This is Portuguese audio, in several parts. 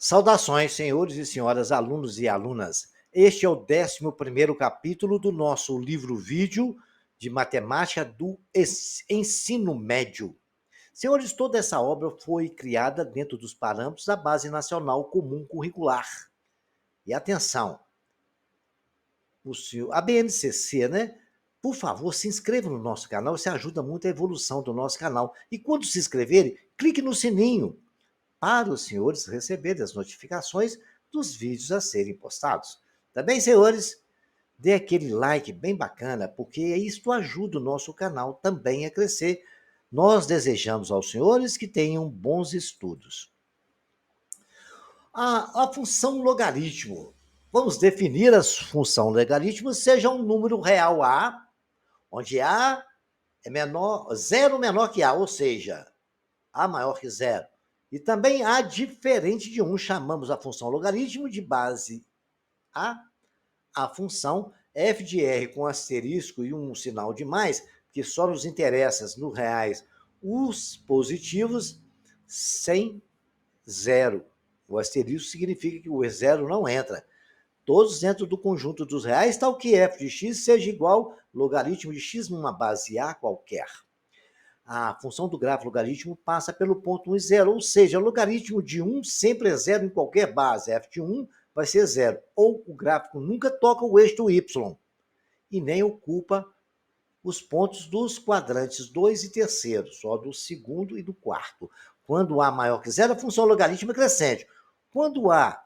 Saudações, senhores e senhoras, alunos e alunas. Este é o 11º capítulo do nosso livro-vídeo de matemática do ensino médio. Senhores, toda essa obra foi criada dentro dos parâmetros da Base Nacional Comum Curricular. E atenção, a BNCC, né? Por favor, se inscreva no nosso canal, isso ajuda muito a evolução do nosso canal. E quando se inscreverem, clique no sininho para os senhores receberem as notificações dos vídeos a serem postados. Tá bem, senhores? Dê aquele like bem bacana, porque isto ajuda o nosso canal também a crescer. Nós desejamos aos senhores que tenham bons estudos. A função logaritmo. Vamos definir a função logaritmo, seja um número real A, onde A é menor, zero menor que A, ou seja, A maior que zero. E também A diferente de 1, chamamos a função logaritmo de base a função f de r com asterisco e um sinal de mais, que só nos interessa no reais os positivos, sem zero. O asterisco significa que o zero não entra. Todos dentro do conjunto dos reais, tal que f de x seja igual logaritmo de x numa base A qualquer. A função do gráfico logaritmo passa pelo ponto 1 e 0, ou seja, o logaritmo de 1 sempre é zero em qualquer base. F de 1 vai ser zero. Ou o gráfico nunca toca o eixo do y e nem ocupa os pontos dos quadrantes 2 e 3, só do segundo e do quarto. Quando A maior que zero, a função logaritmo é crescente. Quando A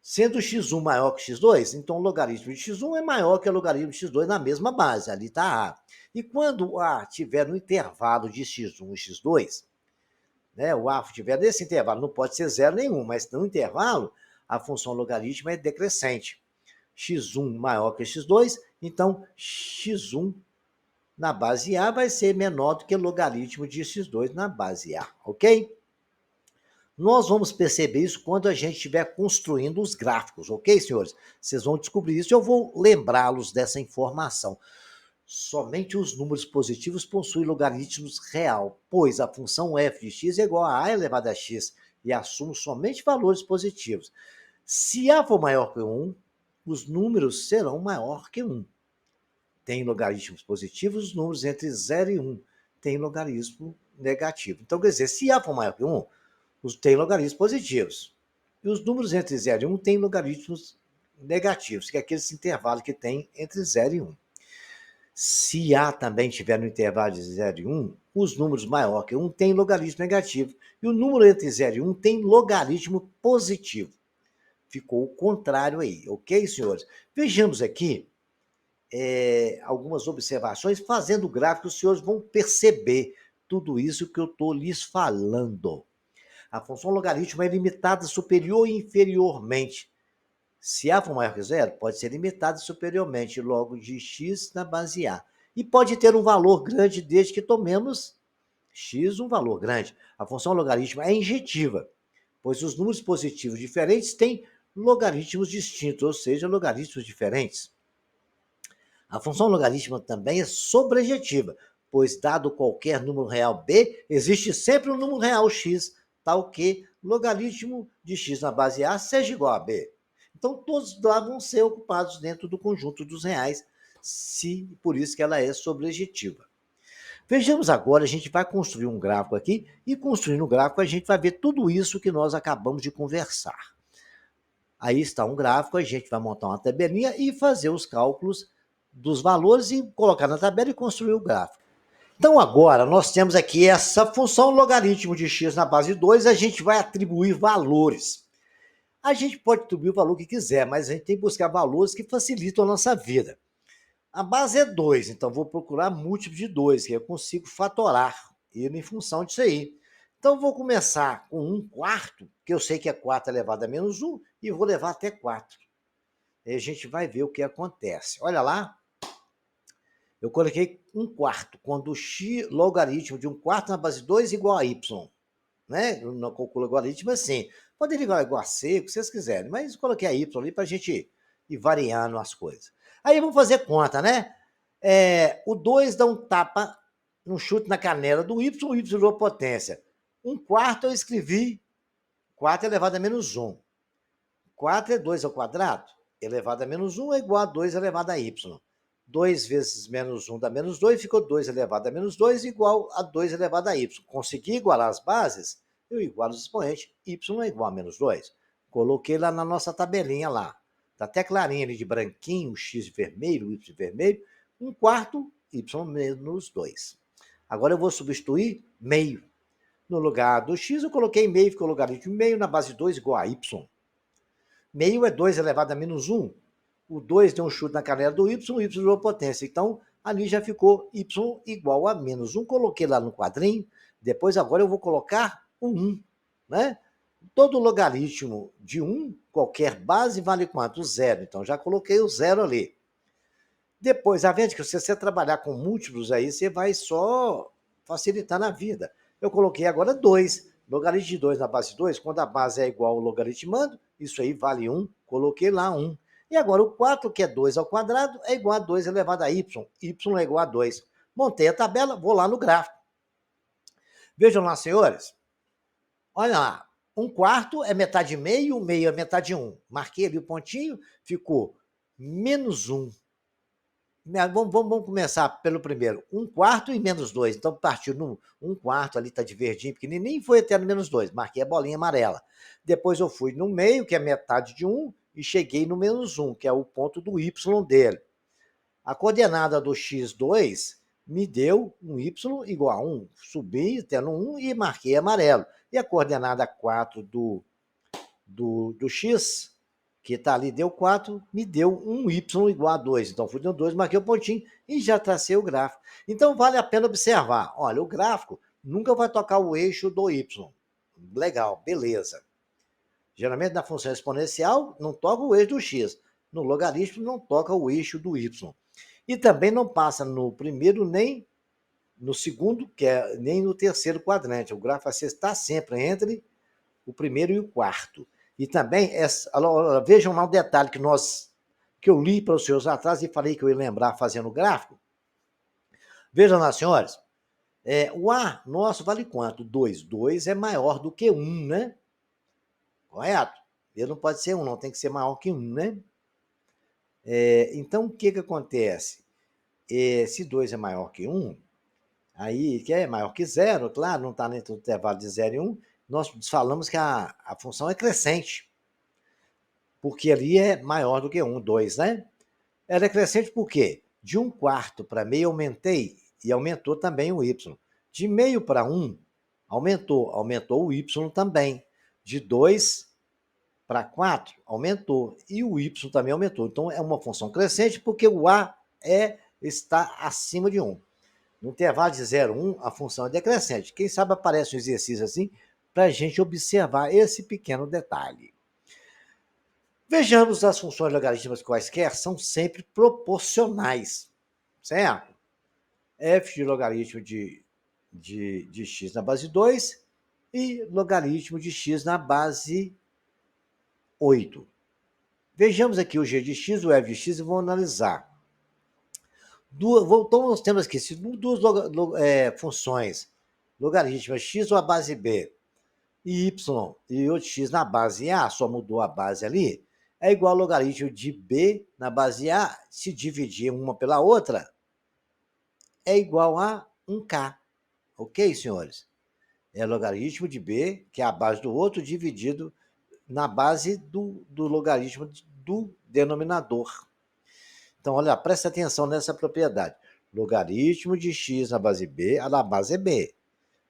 sendo x1 maior que x2, então o logaritmo de x1 é maior que o logaritmo de x2 na mesma base, ali está A. E quando A estiver no intervalo de x1 e x2, né, o A estiver nesse intervalo, não pode ser zero nenhum, mas no intervalo, a função logarítmica é decrescente. x1 maior que x2, então x1 na base A vai ser menor do que o logaritmo de x2 na base A, ok? Nós vamos perceber isso quando a gente estiver construindo os gráficos, ok, senhores? Vocês vão descobrir isso e eu vou lembrá-los dessa informação. Somente os números positivos possuem logaritmos real, pois a função f de x é igual a a elevado a x e assume somente valores positivos. Se a for maior que 1, os números serão maior que 1. Tem logaritmos positivos, os números entre 0 e 1 têm logaritmo negativo. Então, quer dizer, se a for maior que 1, tem logaritmos positivos. E os números entre 0 e 1 têm logaritmos negativos, que é aquele intervalo que tem entre 0 e 1. Se A também estiver no intervalo de 0 e 1, os números maior que 1 têm logaritmo negativo. E o número entre 0 e 1 tem logaritmo positivo. Ficou o contrário aí, ok, senhores? Vejamos aqui algumas observações. Fazendo o gráfico, os senhores vão perceber tudo isso que eu estou lhes falando. A função logaritmo é limitada superior e inferiormente. Se A for maior que zero, pode ser limitada superiormente, logo de x na base A. E pode ter um valor grande desde que tomemos x um valor grande. A função logaritmo é injetiva, pois os números positivos diferentes têm logaritmos distintos, ou seja, logaritmos diferentes. A função logaritmo também é sobrejetiva, pois dado qualquer número real b, existe sempre um número real x, tal que logaritmo de x na base A seja igual a b. Então, todos lá vão ser ocupados dentro do conjunto dos reais, por isso que ela é sobrejetiva. Vejamos agora, a gente vai construir um gráfico aqui, e construindo o gráfico a gente vai ver tudo isso que nós acabamos de conversar. Aí está um gráfico, a gente vai montar uma tabelinha e fazer os cálculos dos valores e colocar na tabela e construir o gráfico. Então, agora, nós temos aqui essa função logaritmo de x na base 2, a gente vai atribuir valores. A gente pode atribuir o valor que quiser, mas a gente tem que buscar valores que facilitam a nossa vida. A base é 2, então vou procurar múltiplo de 2, que eu consigo fatorar ele em função disso aí. Então, vou começar com 1/4, que eu sei que é 4 elevado a menos 1, e vou levar até 4. Aí a gente vai ver o que acontece. Olha lá, eu coloquei 1/4, quando o x logaritmo de 1/4 na base 2 igual a y. Né? No cálculo logaritmo assim. Pode igual a c, o que vocês quiserem, mas coloquei a y ali para a gente ir variando as coisas. Aí vamos fazer conta, né? O 2 dá um tapa, um chute na canela do y, o y virou potência. 1/4 eu escrevi 4 elevado a menos 1. 4 é 2 ao quadrado, elevado a menos 1 é igual a 2 elevado a y. 2 vezes menos 1 dá menos 2, ficou 2 elevado a menos 2 igual a 2 elevado a y. Consegui igualar as bases, eu igualo os expoentes, y é igual a menos 2. Coloquei lá na nossa tabelinha lá. Está até clarinho ali de branquinho, x de vermelho, y de vermelho. 1/4, y menos 2. Agora eu vou substituir meio. No lugar do x, eu coloquei meio, ficou logaritmo de meio na base de 2 igual a y. Meio é 2 elevado a menos 1. O 2 deu um chute na canela do y, o y virou potência. Então, ali já ficou y igual a menos 1. Coloquei lá no quadrinho. Depois, agora eu vou colocar o 1. Né? Todo logaritmo de 1, qualquer base, vale quanto? 0. Então, já coloquei o 0 ali. Depois, a vez que você trabalhar com múltiplos aí, você vai só facilitar na vida. Eu coloquei agora 2. Logaritmo de 2 na base de 2, quando a base é igual ao logaritmando, isso aí vale 1, coloquei lá 1. E agora o 4, que é 2 ao quadrado, é igual a 2 elevado a y. Y é igual a 2. Montei a tabela, vou lá no gráfico. Vejam lá, senhores. Olha lá. 1/4 é metade de meio, meio é metade de 1. Marquei ali o pontinho, ficou menos 1. Vamos começar pelo primeiro. 1/4 e menos 2. Então, partiu no 1/4, ali está de verdinho, pequenininho, foi até no menos 2. Marquei a bolinha amarela. Depois eu fui no meio, que é metade de 1, e cheguei no menos 1, que é o ponto do y dele. A coordenada do x2 me deu um y igual a 1. Subi até no 1 e marquei amarelo. E a coordenada 4 do x, que está ali, deu 4, me deu um y igual a 2. Então, fui no 2, marquei o pontinho e já tracei o gráfico. Então, vale a pena observar. Olha, o gráfico nunca vai tocar o eixo do y. Legal, beleza. Geralmente, na função exponencial, não toca o eixo do x. No logaritmo, não toca o eixo do y. E também não passa no primeiro nem no segundo, nem no terceiro quadrante. O gráfico está sempre entre o primeiro e o quarto. E também, vejam lá um detalhe que eu li para os senhores atrás e falei que eu ia lembrar fazendo o gráfico. Vejam lá, senhores. O A nosso vale quanto? 2. 2 é maior do que 1, né? Correto? Ele não pode ser 1, não. Tem que ser maior que 1, né? Então, o que acontece? Se 2 é maior que 1, aí, que é maior que 0, claro, não está dentro do intervalo de 0 e 1, nós falamos que a função é crescente, porque ali é maior do que 1, 2, né? Ela é crescente por quê? De 1/4 para meio aumentei, e aumentou também o y. De meio para 1, aumentou o y também. De 2 para 4, aumentou, e o y também aumentou. Então, é uma função crescente, porque o a está acima de 1. No intervalo de 0 a 1, a função é decrescente. Quem sabe aparece um exercício assim para a gente observar esse pequeno detalhe. Vejamos as funções logarítmicas quaisquer, são sempre proporcionais, certo? F de logaritmo de x na base 2 e logaritmo de x na base 8. Vejamos aqui o g de x, o f de x e vamos analisar. Então, nós temos aqui duas funções, logaritmo x ou a base b, e y e o x na base a, só mudou a base ali, é igual ao logaritmo de b na base a, se dividir uma pela outra, é igual a 1k. Ok, senhores? É logaritmo de b, que é a base do outro, dividido na base do logaritmo do denominador. Então, olha, presta atenção nessa propriedade. Logaritmo de x na base b, a da base é b.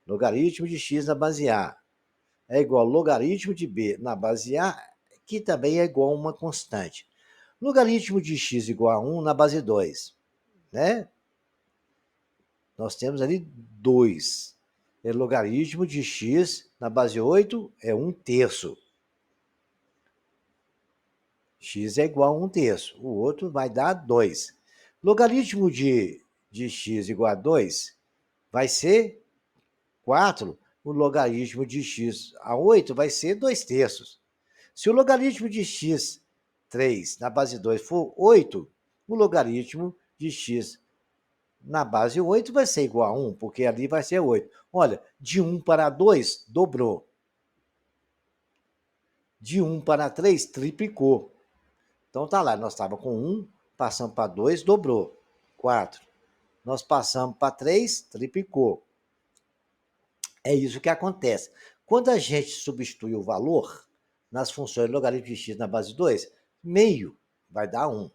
Logaritmo de x na base a é igual ao logaritmo de b na base a, que também é igual a uma constante. Logaritmo de x igual a 1 na base 2, né? Nós temos ali 2. Logaritmo de x na base 8 é 1/3. X é igual a 1/3. O outro vai dar 2. Logaritmo de x igual a 2 vai ser 4. O logaritmo de x a 8 vai ser 2/3. Se o logaritmo de x 3 na base 2 for 8, o logaritmo de x na base 8 vai ser igual a 1, porque ali vai ser 8. Olha, de 1 para 2, dobrou. De 1 para 3, triplicou. Então tá lá, nós estávamos com 1, passamos para 2, dobrou. 4. Nós passamos para 3, triplicou. É isso que acontece. Quando a gente substitui o valor nas funções logaritmo de x na base 2, meio vai dar 1.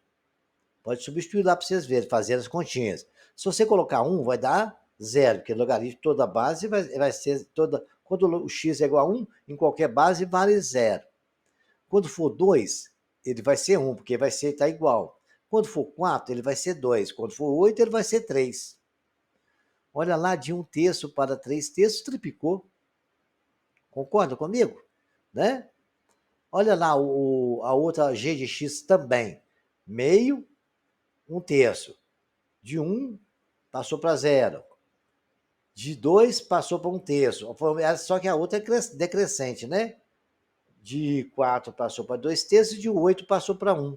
Pode substituir lá para vocês verem, fazer as continhas. Se você colocar 1, vai dar 0, porque logaritmo toda base vai ser toda. Quando o x é igual a 1, em qualquer base vale 0. Quando for 2, ele vai ser 1, porque vai ser tá igual. Quando for 4, ele vai ser 2. Quando for 8, ele vai ser 3. Olha lá, de 1/3 para 3/3, triplicou. Concorda comigo? Né? Olha lá a outra g de x também. Meio, 1/3. De 1 passou para 0. De 2 passou para 1/3. Só que a outra é decrescente, né? De 4 passou para 2/3 e de 8 passou para 1.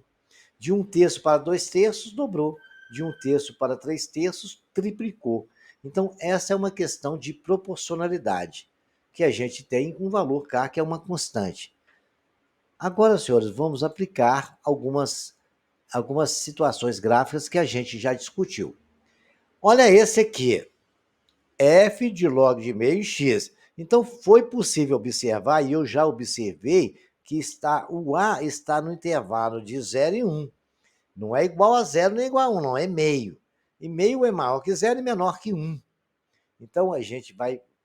De 1/3 para 2/3, dobrou. De 1/3 para 3/3, triplicou. Então, essa é uma questão de proporcionalidade, que a gente tem um valor K, que é uma constante. Agora, senhores, vamos aplicar algumas situações gráficas que a gente já discutiu. Olha esse aqui, f de log de meio x. Então, foi possível observar, e eu já observei, que o A está no intervalo de 0 e 1. Não é igual a 0 nem igual a 1, não, é meio. E meio é maior que 0 e menor que 1. Então, a gente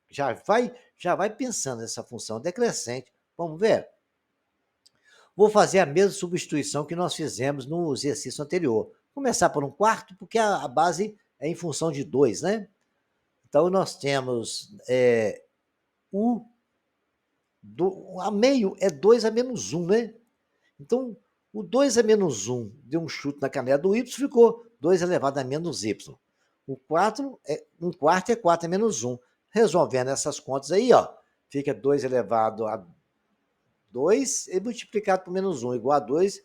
já vai pensando nessa função decrescente. Vamos ver? Vou fazer a mesma substituição que nós fizemos no exercício anterior. Começar por 1/4, porque a base é em função de 2, né? Então, nós temos a meio é 2 a menos 1, né? Então, o 2 a menos 1 deu um chute na canela do y, ficou 2 elevado a menos y. O 4 é 1/4 é 4 a menos 1. Resolvendo essas contas aí, ó, fica 2 elevado a 2 e multiplicado por menos 1 igual a 2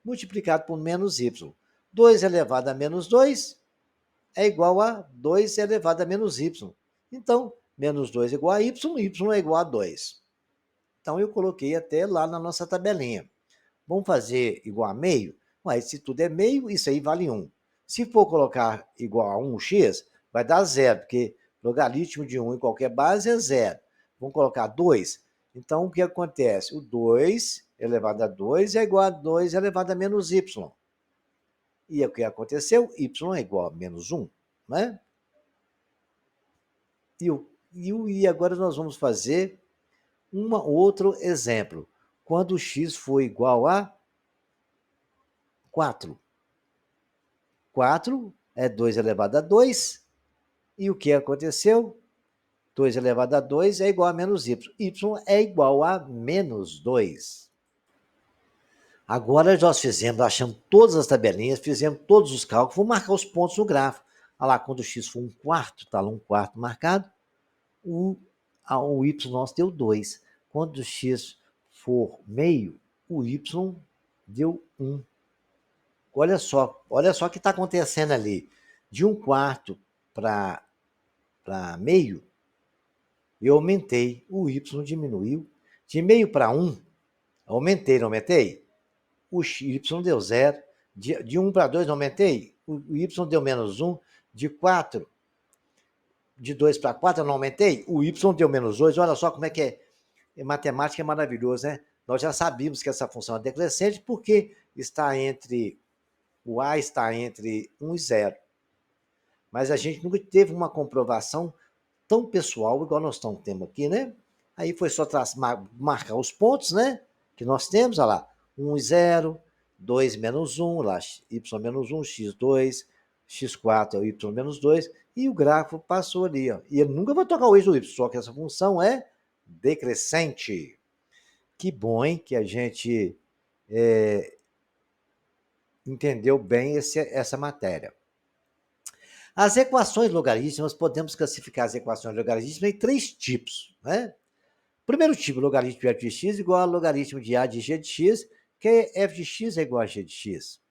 multiplicado por menos y. 2 elevado a menos 2 é igual a 2 elevado a menos y. Então, menos 2 é igual a y, y é igual a 2. Então, eu coloquei até lá na nossa tabelinha. Vamos fazer igual a meio? Mas se tudo é meio, isso aí vale 1. Se for colocar igual a 1x, vai dar 0, porque logaritmo de 1 em qualquer base é 0. Vamos colocar 2. Então, o que acontece? O 2 elevado a 2 é igual a 2 elevado a menos y. E o que aconteceu? Y é igual a menos 1, né? E agora nós vamos fazer outro exemplo. Quando o x for igual a 4. 4 é 2 elevado a 2. E o que aconteceu? 2 elevado a 2 é igual a menos y. Y é igual a menos 2. Agora nós achamos todas as tabelinhas, fizemos todos os cálculos, vou marcar os pontos no gráfico. Olha lá, quando o x for 1/4, está lá 1/4 marcado, o y nosso deu 2. Quando o x for meio, o y deu 1. Olha só o que está acontecendo ali. De 1/4 para meio, eu aumentei, o y diminuiu. De meio para 1, aumentei, não aumentei? O y deu 0. De 1 para 2, não aumentei? O y deu menos 1. De 2 para 4, não aumentei? O y deu menos 2. Olha só como é que é. Matemática é maravilhoso, né? Nós já sabíamos que essa função é decrescente porque o A está entre 1 e 0. Mas a gente nunca teve uma comprovação tão pessoal igual nós estamos tendo aqui, né? Aí foi só marcar os pontos, né? Que nós temos, olha lá, 1 e 0, 2 menos 1, lá, y menos 1, x2, x4 é o y menos 2, e o gráfico passou ali, ó. E ele nunca vai tocar o eixo do y, só que essa função é decrescente. Que bom, hein? Que a gente entendeu bem essa matéria. As equações logarítmicas, podemos classificar as equações logarítmicas em 3 tipos, né? Primeiro tipo, logaritmo de f de x igual a logaritmo de a de g de x, que f de x é igual a g de x.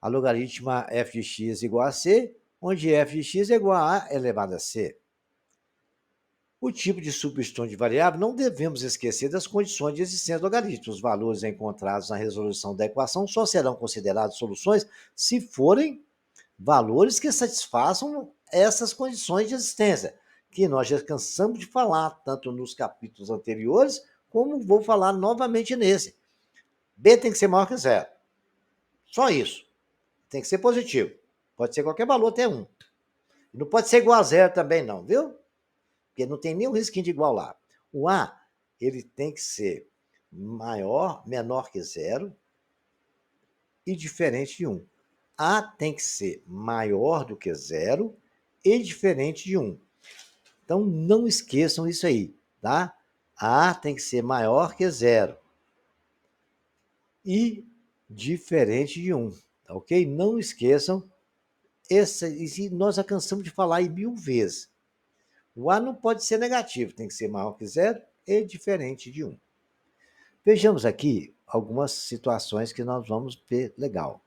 A logaritma f de x igual a c, onde f de x é igual a elevado a c. O tipo de substituição de variável, não devemos esquecer das condições de existência do logaritmo. Os valores encontrados na resolução da equação só serão considerados soluções se forem valores que satisfaçam essas condições de existência, que nós já cansamos de falar, tanto nos capítulos anteriores, como vou falar novamente nesse. B tem que ser maior que zero. Só isso. Tem que ser positivo. Pode ser qualquer valor, até 1. Não pode ser igual a zero também, não, viu? Porque não tem nenhum risquinho de igual lá. O A, ele tem que ser menor que zero e diferente de 1. A tem que ser maior do que zero e diferente de 1. Então, não esqueçam isso aí, tá? A tem que ser maior que zero e diferente de 1, tá ok? Não esqueçam, nós já cansamos de falar aí 1000 vezes. O A não pode ser negativo, tem que ser maior que zero e diferente de 1. Vejamos aqui algumas situações que nós vamos ver legal.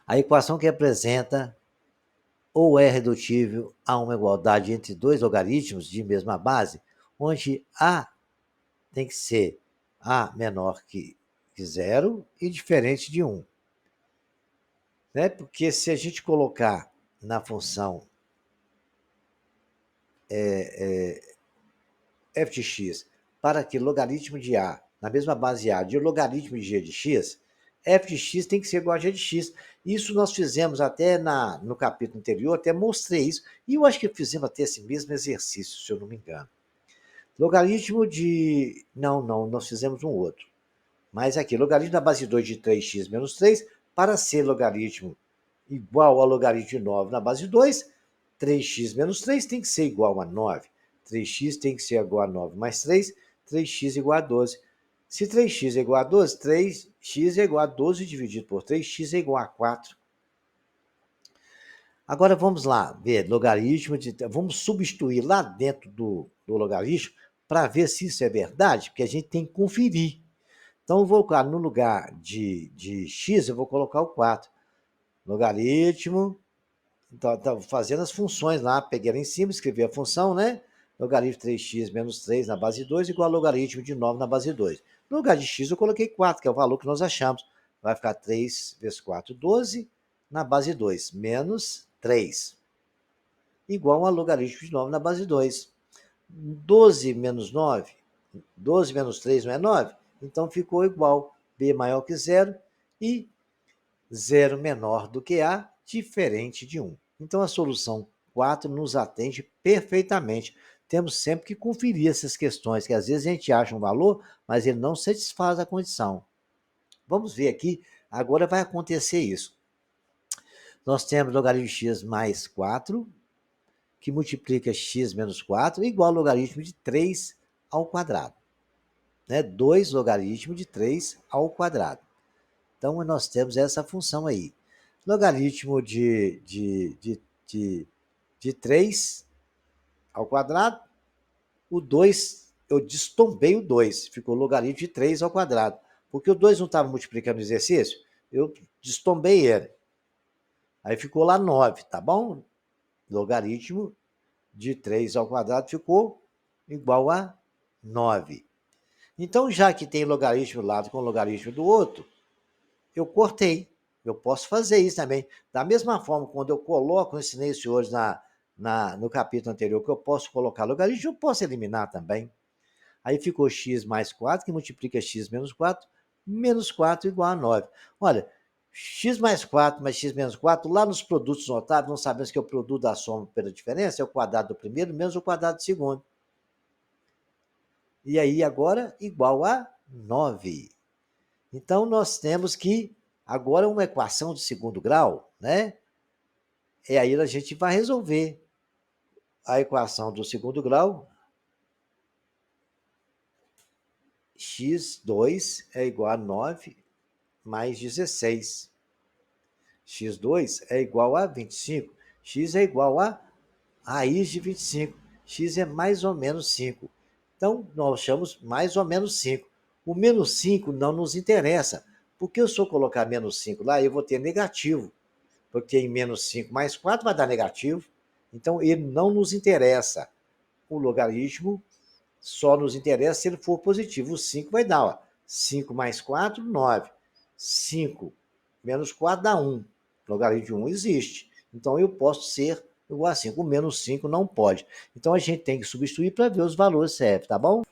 A equação que apresenta ou é redutível a uma igualdade entre dois logaritmos de mesma base, onde A tem que ser A menor que zero e diferente de 1. Né? Porque se a gente colocar na função f de x para que logaritmo de A, na mesma base A, de logaritmo de g de x, f de x tem que ser igual a g de x. Isso nós fizemos até no capítulo anterior, até mostrei isso, e eu acho que fizemos até esse mesmo exercício, se eu não me engano. Logaritmo de... Não, nós fizemos um outro. Mas aqui, logaritmo da base 2 de 3x menos 3, para ser logaritmo igual ao logaritmo de 9 na base 2, 3x menos 3 tem que ser igual a 9. 3x tem que ser igual a 9 mais 3, 3x igual a 12. Se 3x é igual a 12, 3x é igual a 12 dividido por 3x é igual a 4. Agora vamos lá ver logaritmo vamos substituir lá dentro do logaritmo para ver se isso é verdade, porque a gente tem que conferir. Então eu vou colocar no lugar de x, eu vou colocar o 4. Logaritmo, então fazendo as funções lá, peguei lá em cima, escrevi a função, né? Logaritmo de 3x menos 3 na base 2 igual a logaritmo de 9 na base 2. No lugar de x eu coloquei 4, que é o valor que nós achamos. Vai ficar 3 vezes 4, 12 na base 2, menos 3, igual a logaritmo de 9 na base 2. 12 menos 9, 12 menos 3 não é 9? Então ficou igual b maior que zero e 0 menor do que A, diferente de 1. Então, a solução 4 nos atende perfeitamente. Temos sempre que conferir essas questões, que às vezes a gente acha um valor, mas ele não satisfaz a condição. Vamos ver aqui, agora vai acontecer isso. Nós temos logaritmo de x mais 4, que multiplica x menos 4, igual ao logaritmo de 3 ao quadrado. Né? 2 logaritmo de 3 ao quadrado. Então, nós temos essa função aí. Logaritmo de 3 ao quadrado, o 2, eu destombei o 2, ficou logaritmo de 3 ao quadrado. Porque o 2 não estava multiplicando o exercício, eu destombei ele. Aí ficou lá 9, tá bom? Logaritmo de 3 ao quadrado ficou igual a 9. Então, já que tem logaritmo do lado com logaritmo do outro, eu cortei. Eu posso fazer isso também. Da mesma forma, quando eu coloco, eu ensinei isso hoje no capítulo anterior, que eu posso colocar logaritmo, eu posso eliminar também. Aí ficou x mais 4, que multiplica x menos 4 igual a 9. Olha, x mais 4 mais x menos 4, lá nos produtos notáveis, nós sabemos que é o produto da soma pela diferença, é o quadrado do primeiro menos o quadrado do segundo. E aí, agora, igual a 9. Então, nós temos que, agora, uma equação de segundo grau, né? E aí a gente vai resolver a equação do segundo grau. X2 é igual a 9 mais 16. X2 é igual a 25. X é igual a raiz de 25. X é mais ou menos 5. Então, nós achamos mais ou menos 5. O menos 5 não nos interessa, porque se eu colocar menos 5 lá, eu vou ter negativo. Porque em menos 5 mais 4 vai dar negativo. Então, ele não nos interessa. o logaritmo só nos interessa se ele for positivo. O 5 vai dar, ó, 5 mais 4, 9. 5 menos 4 dá 1. O logaritmo de 1 existe. Então, eu posso ser igual a 5. O menos 5 não pode. Então, a gente tem que substituir para ver os valores certos, tá bom?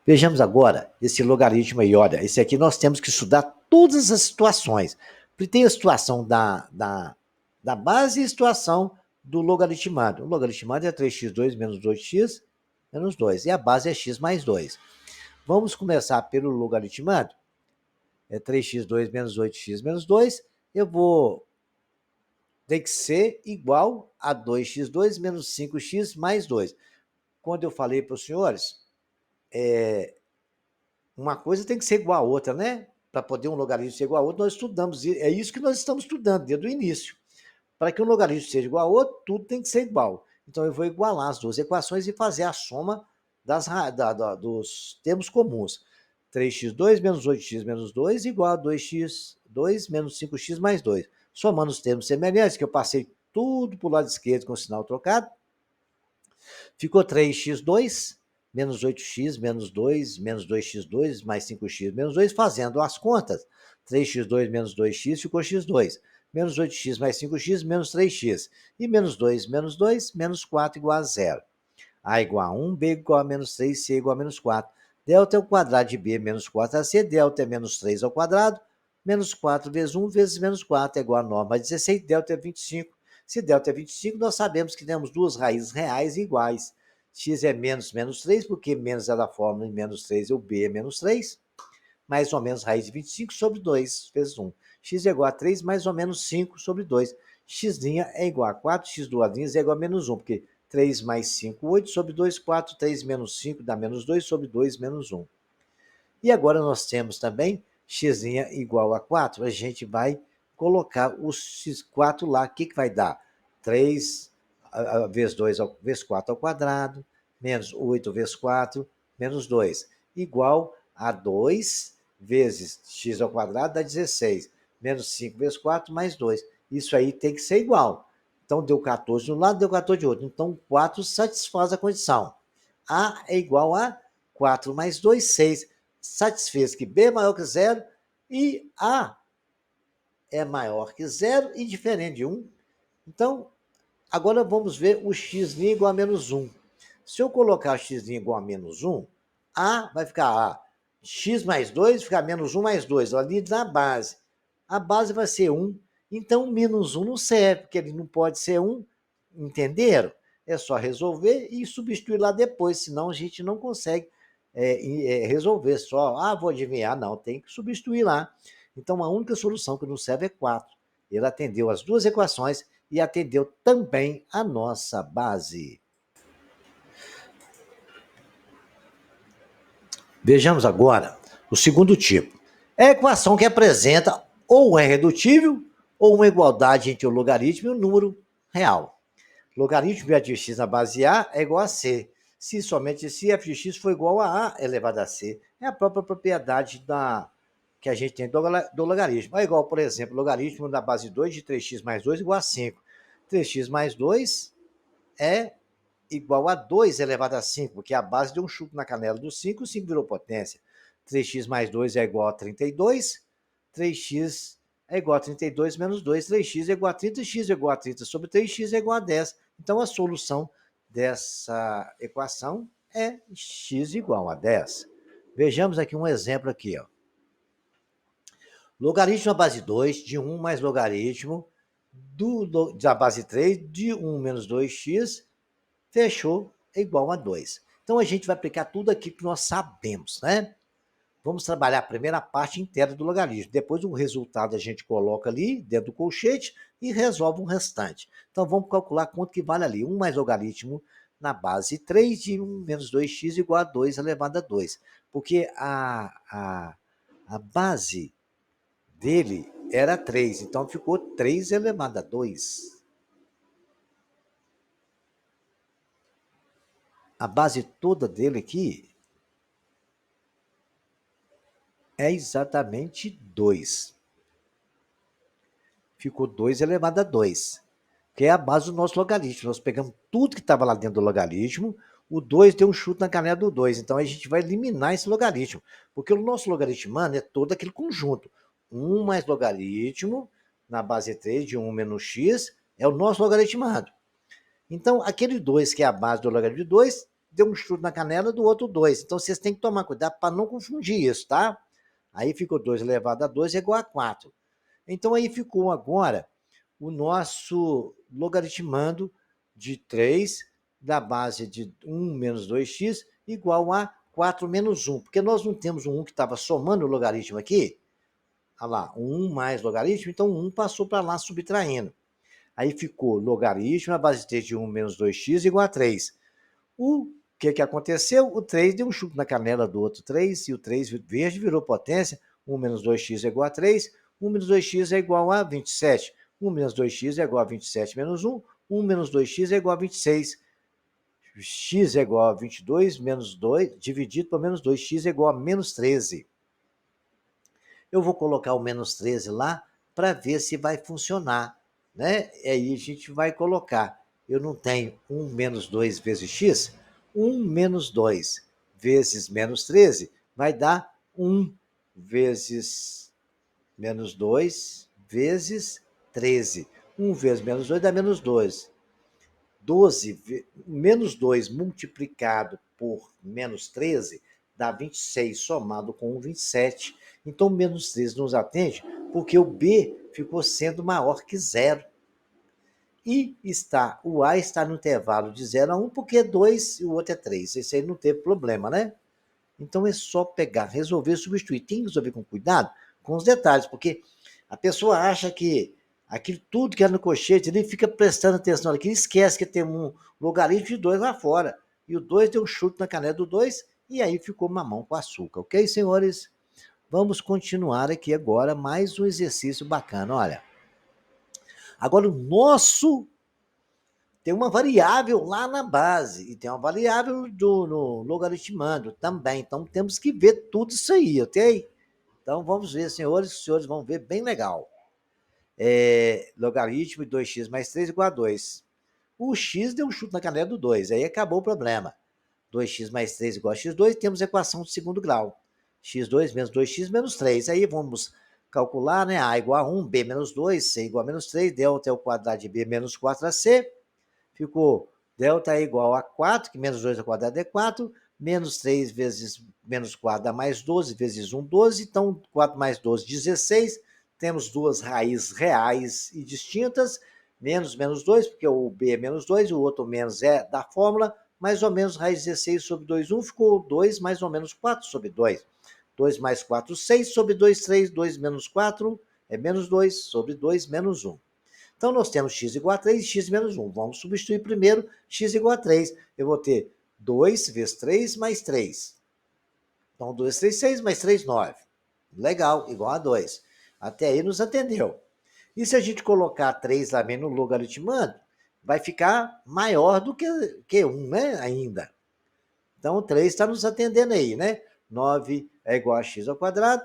Vejamos agora esse logaritmo aí. Olha, esse aqui nós temos que estudar todas as situações. Tem a situação da base e a situação do logaritmado. O logaritmado é 3x2 menos 2x menos 2. E a base é x mais 2. Vamos começar pelo logaritmado. É 3x2 menos 8x menos 2. Eu vou ter que ser igual a 2x2 menos 5x mais 2. Quando eu falei para os senhores, uma coisa tem que ser igual a outra, né? Para poder um logaritmo ser igual a outro, nós estudamos. É isso que nós estamos estudando desde o início. Para que um logaritmo seja igual a outro, tudo tem que ser igual. Então, eu vou igualar as duas equações e fazer a soma dos termos comuns. 3x2 menos 8x menos 2 igual a 2x2 menos 5x mais 2. Somando os termos semelhantes, que eu passei tudo para o lado esquerdo com o sinal trocado, ficou 3x2 menos 8x menos 2 menos 2x2 mais 5x menos 2, fazendo as contas. 3x2 menos 2x ficou x2. Menos 8x mais 5x menos 3x. E menos 2 menos 4 igual a 0. A igual a 1, B igual a menos 3, C igual a menos 4. Delta é o quadrado de B menos 4AC. Delta é menos 3 ao quadrado. Menos 4 vezes 1 vezes menos 4 é igual a 9 mais 16. Delta é 25. Se delta é 25, nós sabemos que temos duas raízes reais iguais. X é menos 3, porque menos é da fórmula e menos 3, o B é menos 3. Mais ou menos raiz de 25 sobre 2 vezes 1. X é igual a 3 mais ou menos 5 sobre 2. X' é igual a 4, x duas linhas é igual a menos 1, porque 3 mais 5, 8 sobre 2, 4, 3 menos 5 dá menos 2 sobre 2 menos 1. E agora nós temos também x' igual a 4. A gente vai colocar o x4 lá. O que vai dar? 3 vezes 2 vezes 4 ao quadrado, menos 8 vezes 4, menos 2, igual a 2 vezes x ao quadrado dá 16, menos 5 vezes 4 mais 2. Isso aí tem que ser igual. Então, deu 14 de um lado, deu 14 de outro. Então, 4 satisfaz a condição. A é igual a 4 mais 2, 6. Satisfez que B é maior que zero e A é maior que zero e diferente de 1. Então, agora vamos ver o x' igual a menos 1. Se eu colocar o x' igual a menos 1, A vai ficar A. X mais 2 fica menos 1 mais 2, ali na base. A base vai ser 1, então menos 1 não serve, porque ele não pode ser 1, entenderam? É só resolver e substituir lá depois, senão a gente não consegue resolver só. Vou adivinhar, não, tem que substituir lá. Então, a única solução que não serve é 4. Ele atendeu as duas equações e atendeu também a nossa base. Vejamos agora o segundo tipo. É a equação que apresenta ou é redutível ou uma igualdade entre o logaritmo e o número real. Logaritmo de f de x na base A é igual a C, se somente se f de x for igual a elevado a C. É a própria propriedade que a gente tem do logaritmo. É igual, por exemplo, logaritmo da base 2 de 3x mais 2 igual a 5. 3x mais 2 é igual a 2 elevado a 5, porque a base deu um chute na canela do 5, o 5 virou potência. 3x mais 2 é igual a 32, 3x é igual a 32 menos 2, 3x é igual a 30, x é igual a 30 sobre 3x é igual a 10. Então, a solução dessa equação é x igual a 10. Vejamos aqui um exemplo aqui, ó. Logaritmo da base 2 de 1 mais logaritmo da base 3 de 1 menos 2x, fechou, é igual a 2. Então, a gente vai aplicar tudo aquilo que nós sabemos, né? Vamos trabalhar a primeira parte inteira do logaritmo. Depois, o resultado a gente coloca ali dentro do colchete e resolve o restante. Então, vamos calcular quanto que vale ali. 1 mais logaritmo na base 3 de 1 menos 2x igual a 2 elevado a 2. Porque a base dele era 3, então ficou 3 elevado a 2. A base toda dele aqui é exatamente 2. Ficou 2 elevado a 2. que é a base do nosso logaritmo. Nós pegamos tudo que estava lá dentro do logaritmo, o 2 deu um chute na canela do 2. Então, a gente vai eliminar esse logaritmo, porque o nosso logaritmando é todo aquele conjunto. 1 mais logaritmo, na base 3 de 1 menos x, é o nosso logaritmado. Então, aquele 2, que é a base do logaritmo de 2, deu um chute na canela do outro 2. Então, vocês têm que tomar cuidado para não confundir isso, tá? Aí ficou 2 elevado a 2 é igual a 4. Então, aí ficou agora o nosso logaritmando de 3 da base de 1 menos 2x igual a 4 menos 1. Porque nós não temos um 1 que estava somando o logaritmo aqui. Olha lá, 1 mais logaritmo, então 1 passou para lá subtraindo. Aí ficou logaritmo na base de 3 de 1 menos 2x igual a 3. O que aconteceu? O 3 deu um chute na canela do outro 3, e o 3 verde virou potência. 1 menos 2x é igual a 3, 1 menos 2x é igual a 27. 1 menos 2x é igual a 27 menos 1, 1 menos 2x é igual a 26. X é igual a 22 menos 2, dividido por menos 2, x é igual a menos 13. Eu vou colocar o menos 13 lá para ver se vai funcionar, né? E aí a gente vai colocar. Eu não tenho 1 menos 2 vezes x? 1 menos 2 vezes menos 13 vai dar 1 vezes menos 2 vezes 13. 1 vezes menos 2 dá menos 12. Menos 2 multiplicado por menos 13 dá 26, somado com 27. Então, menos 13 nos atende, porque o B ficou sendo maior que zero. E o A está no intervalo de 0 a 1, porque é 2 e o outro é 3. Esse aí não teve problema, né? Então, é só pegar, resolver, substituir. Tem que resolver com cuidado, com os detalhes, porque a pessoa acha que aquilo tudo que é no colchete, ele fica prestando atenção aqui, esquece que tem um logaritmo de 2 lá fora. E o 2 deu um chute na canela do 2, e aí ficou mamão com açúcar. Ok, senhores? Vamos continuar aqui agora, mais um exercício bacana. Olha, agora o nosso tem uma variável lá na base, e tem uma variável no logaritmando também. Então, temos que ver tudo isso aí, ok? Então, vamos ver, senhores, os senhores vão ver bem legal. Logaritmo de 2x mais 3 igual a 2. O x deu um chute na canela do 2, aí acabou o problema. 2x mais 3 igual a x2, temos a equação de segundo grau. x2 menos 2x menos 3. Aí vamos calcular, né? A igual a 1, b menos 2, c igual a menos 3, delta é o quadrado de b menos 4ac. Ficou delta é igual a 4, que menos 2 ao quadrado é 4, menos 3 vezes menos 4 dá mais 12, vezes 1, 12, então 4 mais 12, 16, temos duas raízes reais e distintas, menos 2, porque o b é menos 2, o outro menos é da fórmula, mais ou menos raiz de 16 sobre 2, 1, ficou 2 mais ou menos 4 sobre 2. 2 mais 4, 6 sobre 2, 3, 2 menos 4 é menos 2 sobre 2 menos 1. Então, nós temos x igual a 3 e x menos 1. Vamos substituir primeiro x igual a 3. Eu vou ter 2 vezes 3 mais 3. Então, 2 vezes 3, 6 mais 3, 9. Legal, igual a 2. Até aí nos atendeu. E se a gente colocar 3 lá no logaritmando, vai ficar maior do que 1, né? Ainda. Então, 3 está nos atendendo aí, né? 9 é igual a x ao quadrado.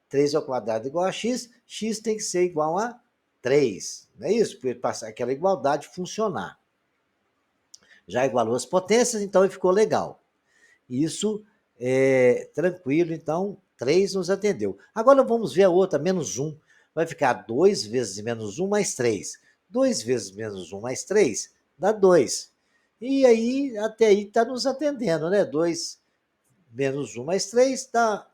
3 ao quadrado é igual a x. X tem que ser igual a 3. Não é isso? Para aquela igualdade funcionar. Já igualou as potências, então ficou legal. Isso é tranquilo, então 3 nos atendeu. Agora vamos ver a outra, menos 1. Vai ficar 2 vezes menos 1 mais 3. 2 vezes menos 1 mais 3 dá 2. E aí, até aí está nos atendendo, né? 2 menos 1 mais 3 dá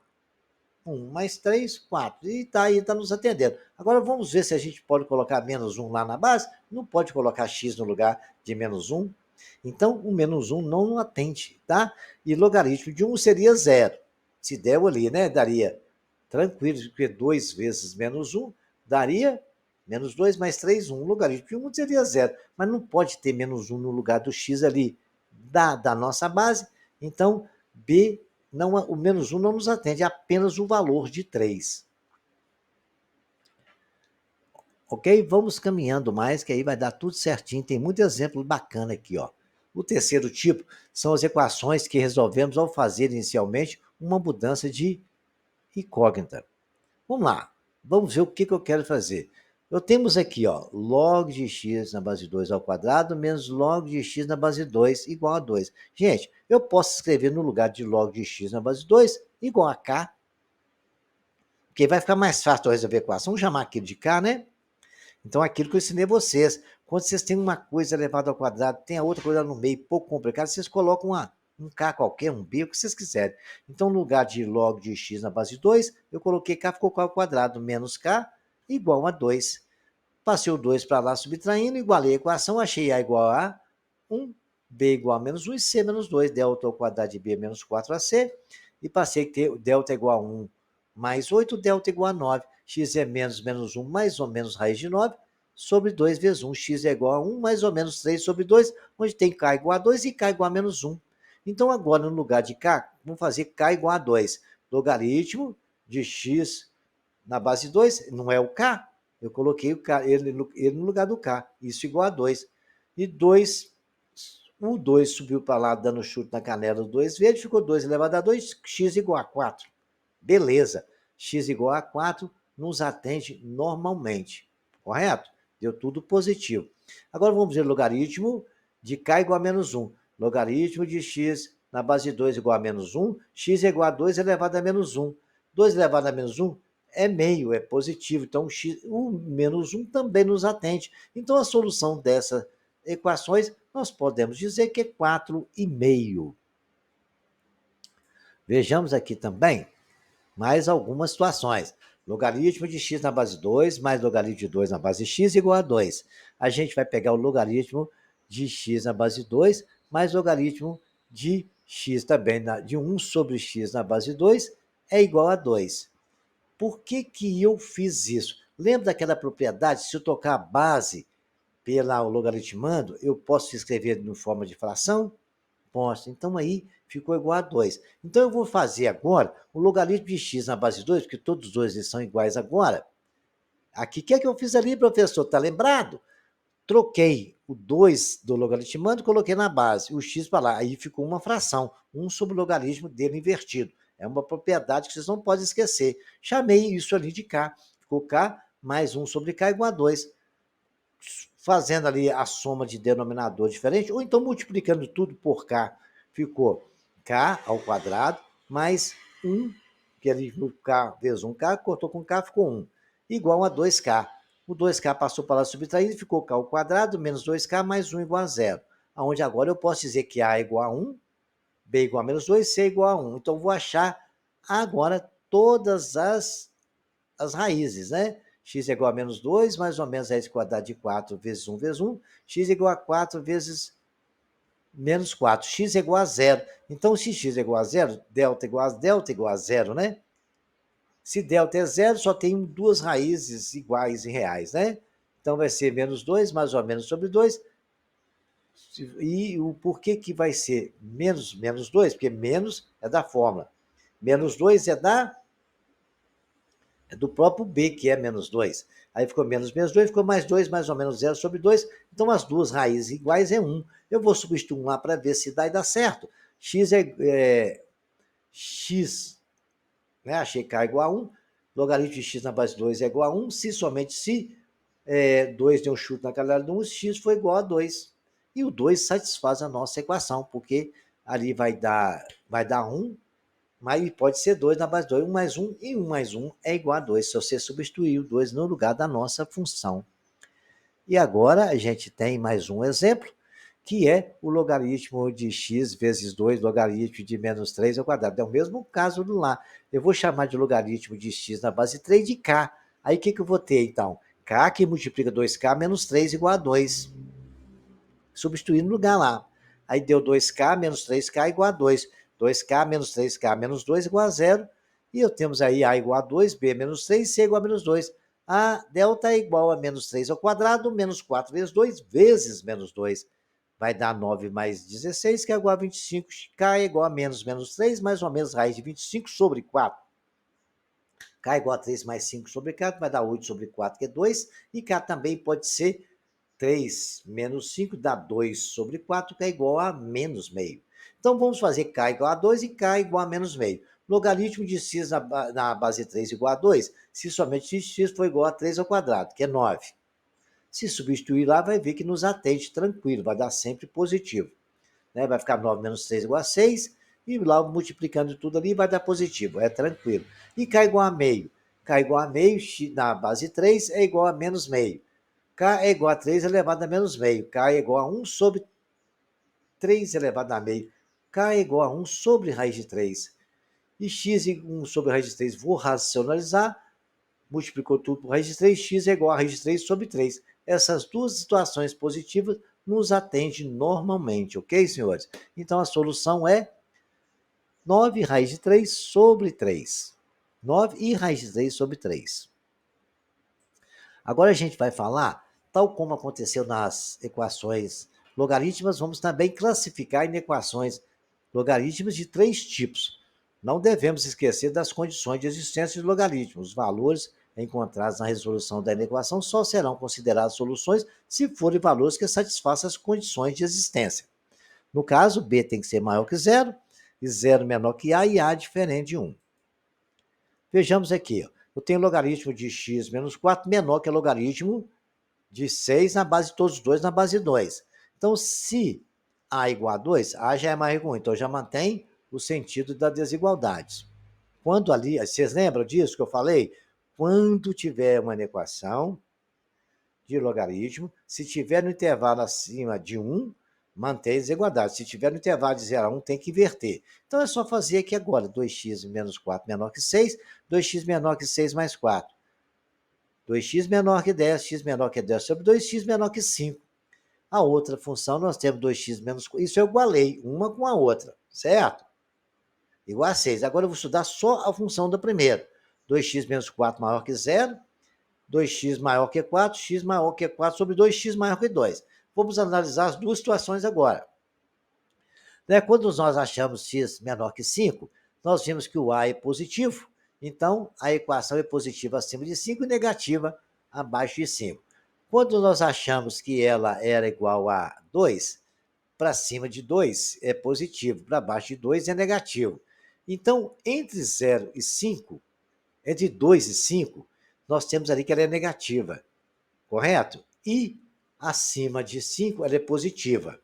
1 mais 3, 4. E tá aí, está nos atendendo. Agora vamos ver se a gente pode colocar menos 1 lá na base. Não pode colocar x no lugar de menos 1. Então, o menos 1 não atende, tá? E logaritmo de 1 seria 0. Se der ali, né? Daria tranquilo, porque 2 vezes menos 1 daria menos 2 mais 3, 1. Logaritmo de 1 seria 0. Mas não pode ter menos 1 no lugar do x ali da nossa base. Então, B não, o menos 1 não nos atende, é apenas o valor de 3. Ok? Vamos caminhando mais, que aí vai dar tudo certinho. Tem muito exemplo bacana aqui, ó. O terceiro tipo são as equações que resolvemos ao fazer inicialmente uma mudança de incógnita. Vamos lá. Vamos ver o que eu quero fazer. Eu temos aqui, ó, log de x na base 2 ao quadrado menos log de x na base 2 igual a 2. Gente, eu posso escrever no lugar de log de x na base 2 igual a k, porque vai ficar mais fácil eu resolver a equação. Vamos chamar aquilo de k, né? Então, aquilo que eu ensinei vocês. Quando vocês têm uma coisa elevada ao quadrado, tem a outra coisa no meio, pouco complicado, vocês colocam um k qualquer, um b, o que vocês quiserem. Então, no lugar de log de x na base 2, eu coloquei k, ficou k ao quadrado menos k igual a 2. Passei o 2 para lá subtraindo, igualei a equação, achei A igual a 1, B igual a menos 1 e C menos 2. Delta ao quadrado de B é menos 4AC. E passei que ter delta igual a 1 mais 8, delta igual a 9. X é menos 1 mais ou menos raiz de 9 sobre 2 vezes 1. X é igual a 1 mais ou menos 3 sobre 2, onde tem K igual a 2 e K igual a menos 1. Então, agora, no lugar de K, vamos fazer K igual a 2. Logaritmo de X na base 2, não é o K, eu coloquei ele no lugar do K, isso igual a 2. E 2, o 2 subiu para lá, dando chute na canela do 2 vezes, ficou 2 elevado a 2, x igual a 4. Beleza, x igual a 4 nos atende normalmente, correto? Deu tudo positivo. Agora vamos ver logaritmo de k igual a menos 1. Logaritmo de x na base 2 igual a menos 1, x é igual a 2 elevado a menos 1. 2 elevado a menos 1 é meio, é positivo. Então, o menos 1 também nos atende. Então, a solução dessas equações, nós podemos dizer que é 4,5. Vejamos aqui também mais algumas situações. Logaritmo de x na base 2 mais logaritmo de 2 na base x igual a 2. A gente vai pegar o logaritmo de x na base 2 mais logaritmo de x também, de 1 sobre x na base 2 é igual a 2. Por que que eu fiz isso? Lembra daquela propriedade? Se eu tocar a base pela logaritmando, eu posso escrever em forma de fração? Posso. Então, aí ficou igual a 2. Então, eu vou fazer agora o logaritmo de x na base 2, porque todos os dois eles são iguais agora. Aqui, o que é que eu fiz ali, professor? Está lembrado? Troquei o 2 do logaritmando e coloquei na base, o x para lá. Aí ficou uma fração, 1 sobre o logaritmo dele invertido. É uma propriedade que vocês não podem esquecer. Chamei isso ali de k. Ficou k mais 1 sobre k igual a 2. Fazendo ali a soma de denominador diferente, ou então multiplicando tudo por k, ficou k ao quadrado mais 1, que ali k vezes 1k, cortou com k, ficou 1, igual a 2k. O 2k passou para lá subtraindo, ficou k ao quadrado menos 2k mais 1 igual a 0. Onde agora eu posso dizer que a é igual a 1, b igual a menos 2, c igual a 1. Então, vou achar agora todas as raízes, né? X é igual a menos 2, mais ou menos raiz quadrada de 4 vezes 1 vezes 1. X é igual a 4 vezes menos 4. X é igual a 0. Então, se x é igual a 0, delta é igual a 0, né? Se delta é 0, só tem duas raízes iguais em reais, né? Então, vai ser menos 2, mais ou menos sobre 2. E o porquê que vai ser menos 2? Porque menos é da fórmula. Menos 2 é do próprio b, que é menos 2. Aí ficou menos 2, ficou mais 2, mais ou menos 0 sobre 2. Então, as duas raízes iguais é 1. Eu vou substituir um lá para ver se dá e dá certo. X x, né? Achei k igual a 1. Logaritmo de x na base 2 é igual a 1. Se somente se 2 deu um chute na calhada de 1, x foi igual a 2. E o 2 satisfaz a nossa equação, porque ali vai dar 1, mas pode ser 2 na base 2, 1 mais 1, e 1 mais 1 é igual a 2, se você substituir o 2 no lugar da nossa função. E agora a gente tem mais um exemplo, que é o logaritmo de x vezes 2, logaritmo de menos 3 ao quadrado. É o mesmo caso do lá. Eu vou chamar de logaritmo de x na base 3 de k. Aí o que eu vou ter, então? K que multiplica 2k menos 3 igual a 2. Substituir no lugar lá. Aí deu 2k menos 3k igual a 2. 2k menos 3k menos 2 igual a 0. E eu temos aí a igual a 2, b menos 3, c igual a menos 2. A delta é igual a menos 3 ao quadrado, menos 4 vezes 2, vezes menos 2. Vai dar 9 mais 16, que é igual a 25. K é igual a menos 3, mais ou menos raiz de 25 sobre 4. K é igual a 3 mais 5 sobre 4, vai dar 8 sobre 4, que é 2. E K também pode ser 3 menos 5 dá 2 sobre 4, que é igual a menos meio. Então, vamos fazer K igual a 2 e K igual a menos meio. Logaritmo de x na base 3 igual a 2, se somente x for igual a 3 ao quadrado, que é 9. Se substituir lá, vai ver que nos atende tranquilo, vai dar sempre positivo. Né? Vai ficar 9 menos 3 igual a 6, e lá multiplicando tudo ali vai dar positivo, é tranquilo. E k igual a meio. K igual a meio, x na base 3 é igual a menos meio. K é igual a 3 elevado a menos meio. K é igual a 1 sobre 3 elevado a meio. K é igual a 1 sobre raiz de 3. E x e 1 sobre raiz de 3, vou racionalizar, multiplicou tudo por raiz de 3, x é igual a raiz de 3 sobre 3. Essas duas situações positivas nos atendem normalmente, ok, senhores? Então, a solução é 9 raiz de 3 sobre 3. 9 e raiz de 3 sobre 3. Agora a gente vai falar, tal como aconteceu nas equações logarítmicas, vamos também classificar em equações logarítmicas de 3 tipos. Não devemos esquecer das condições de existência de logaritmos. Os valores encontrados na resolução da equação só serão considerados soluções se forem valores que satisfaçam as condições de existência. No caso, b tem que ser maior que zero, e zero menor que a, e a diferente de 1. Vejamos aqui, eu tenho logaritmo de x menos 4 menor que o logaritmo de 6 na base de todos os dois na base 2. Então, se a igual a 2, a já é mais igual, então já mantém o sentido da desigualdade. Quando ali, vocês lembram disso que eu falei? Quando tiver uma equação de logaritmo, se tiver no intervalo acima de 1, mantém a desigualdade. Se tiver no intervalo de 0 a 1, tem que inverter. Então é só fazer aqui agora, 2x menos 4 menor que 6, 2x menor que 6 mais 4. 2x menor que 10, x menor que 10 sobre 2, x menor que 5. A outra função, nós temos 2x menos 4. Isso eu igualei uma com a outra, certo? Igual a 6. Agora eu vou estudar só a função da primeira. 2x menos 4 maior que 0, 2x maior que 4, x maior que 4 sobre 2x maior que 2. Vamos analisar as duas situações agora. Quando nós achamos x menor que 5, nós vimos que o a é positivo, então a equação é positiva acima de 5 e negativa abaixo de 5. Quando nós achamos que ela era igual a 2, para cima de 2 é positivo, para baixo de 2 é negativo. Então, entre 0 e 5, entre 2 e 5, nós temos ali que ela é negativa, correto? E acima de 5, ela é positiva.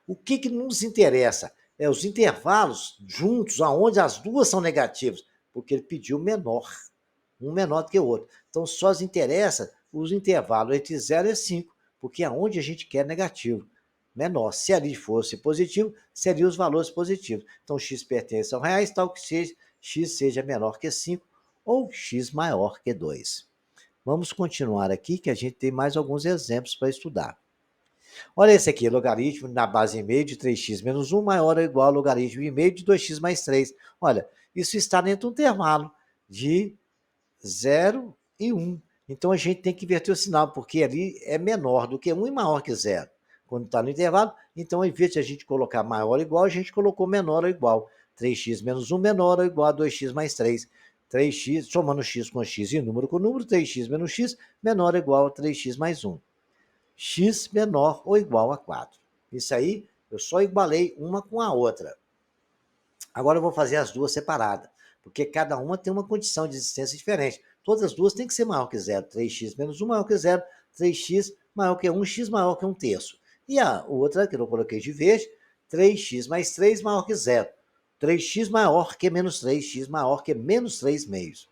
O que nos interessa? É os intervalos juntos, aonde as duas são negativas, porque ele pediu menor, um menor do que o outro. Então, só interessa os intervalos entre 0 e 5, porque é onde a gente quer negativo, menor. Se ali fosse positivo, seriam os valores positivos. Então, x pertence ao reais, tal que x seja menor que 5 ou x maior que 2. Vamos continuar aqui, que a gente tem mais alguns exemplos para estudar. Olha esse aqui, logaritmo na base e meio de 3x menos 1 maior ou igual ao logaritmo e meio de 2x mais 3. Olha, isso está dentro de um intervalo de 0 e 1. Então, a gente tem que inverter o sinal, porque ali é menor do que 1 e maior que 0. Quando está no intervalo, então, em vez de a gente colocar maior ou igual, a gente colocou menor ou igual. 3x menos 1 menor ou igual a 2x mais 3. 3x, somando x com x e número com número, 3x menos x menor ou igual a 3x mais 1. X menor ou igual a 4. Isso aí, eu só igualei uma com a outra. Agora eu vou fazer as duas separadas, porque cada uma tem uma condição de existência diferente. Todas as duas têm que ser maior que 0. 3x menos 1 maior que 0, 3x maior que 1, x maior que 1/3. E a outra, que eu coloquei de verde, 3x mais 3 maior que 0. 3x maior que menos 3, x maior que menos 3 meios.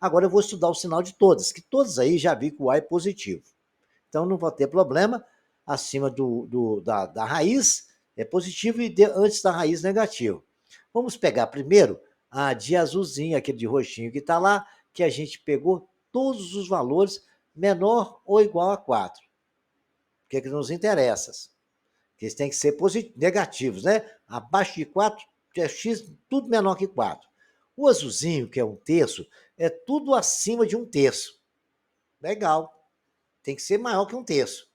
Agora eu vou estudar o sinal de todas, que todas aí já vi que o A é positivo. Então não vou ter problema, acima da raiz é positivo e antes da raiz negativo. Vamos pegar primeiro a de azulzinho, aquele de roxinho que está lá, que a gente pegou todos os valores menor ou igual a 4. O que nos interessa? Que eles têm que ser negativos, né? Abaixo de 4, é x, tudo menor que 4. O azulzinho, que é 1/3, é tudo acima de 1/3. Legal. Tem que ser maior que 1/3.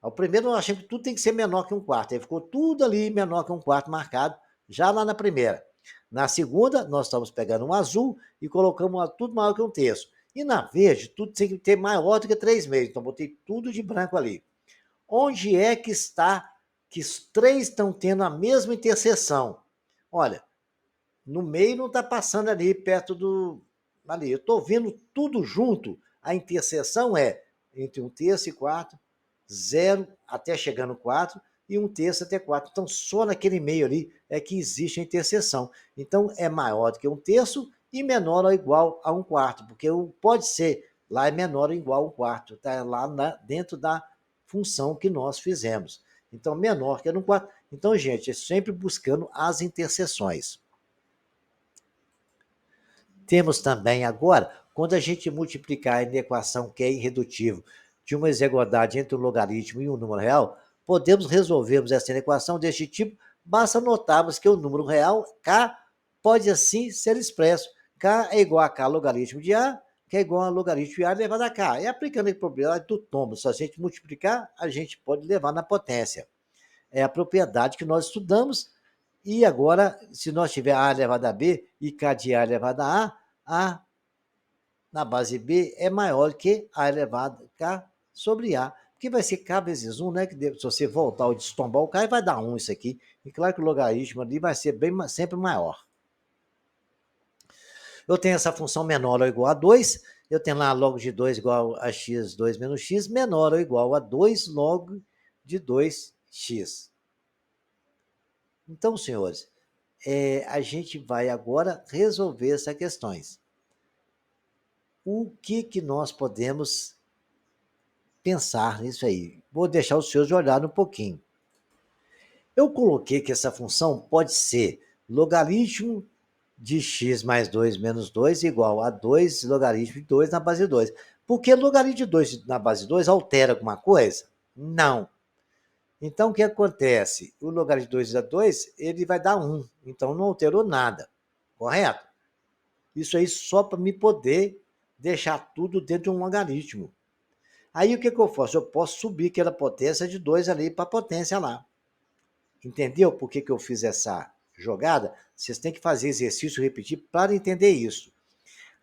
O primeiro nós achamos que tudo tem que ser menor que 1/4. Aí ficou tudo ali menor que 1/4 marcado, já lá na primeira. Na segunda, nós estamos pegando um azul e colocamos tudo maior que 1/3. E na verde, tudo tem que ter maior do que 3 meios. Então, botei tudo de branco ali. Onde é que está que os três estão tendo a mesma interseção? Olha, no meio não está passando ali perto do... Ali, eu estou vendo tudo junto. A interseção é entre 1/3 e 4, 0 até chegando 4 e 1/3 até 4. Então, só naquele meio ali é que existe a interseção. Então, é maior do que 1/3 e menor ou igual a 1/4, porque pode ser lá é menor ou igual a 1/4, está lá dentro da função que nós fizemos. Então, menor que 1/4. Então, gente, é sempre buscando as interseções. Temos também agora, quando a gente multiplicar em equação que é irredutível de uma desigualdade entre um logaritmo e um número real, podemos resolvermos essa equação deste tipo, basta notarmos que o número real, k, pode assim ser expresso. K é igual a k logaritmo de a, que é igual a logaritmo de a elevado a k. E aplicando a propriedade do tombo, se a gente multiplicar, a gente pode levar na potência. É a propriedade que nós estudamos. E agora, se nós tiver a elevado a b e k de a elevado a na base b é maior que a elevado a k sobre a, porque vai ser k vezes 1, né? Que se você voltar ou destombar o k, vai dar 1 isso aqui. E claro que o logaritmo ali vai ser sempre maior. Eu tenho essa função menor ou igual a 2, eu tenho lá log de 2 igual a x2 menos x, menor ou igual a 2 log de 2x. Então, senhores, a gente vai agora resolver essas questões. O que nós podemos pensar nisso aí? Vou deixar os senhores olharem um pouquinho. Eu coloquei que essa função pode ser logaritmo de x mais 2 menos 2 igual a 2 logaritmo de 2 na base 2. Porque logaritmo de 2 na base 2 altera alguma coisa? Não. Então, o que acontece? O logaritmo de 2 a 2, ele vai dar 1. Então, não alterou nada. Correto? Isso aí só para me poder deixar tudo dentro de um logaritmo. Aí, o que eu faço? Eu posso subir aquela potência de 2 ali para a potência lá. Entendeu por que eu fiz essa jogada? Vocês têm que fazer exercício e repetir para entender isso.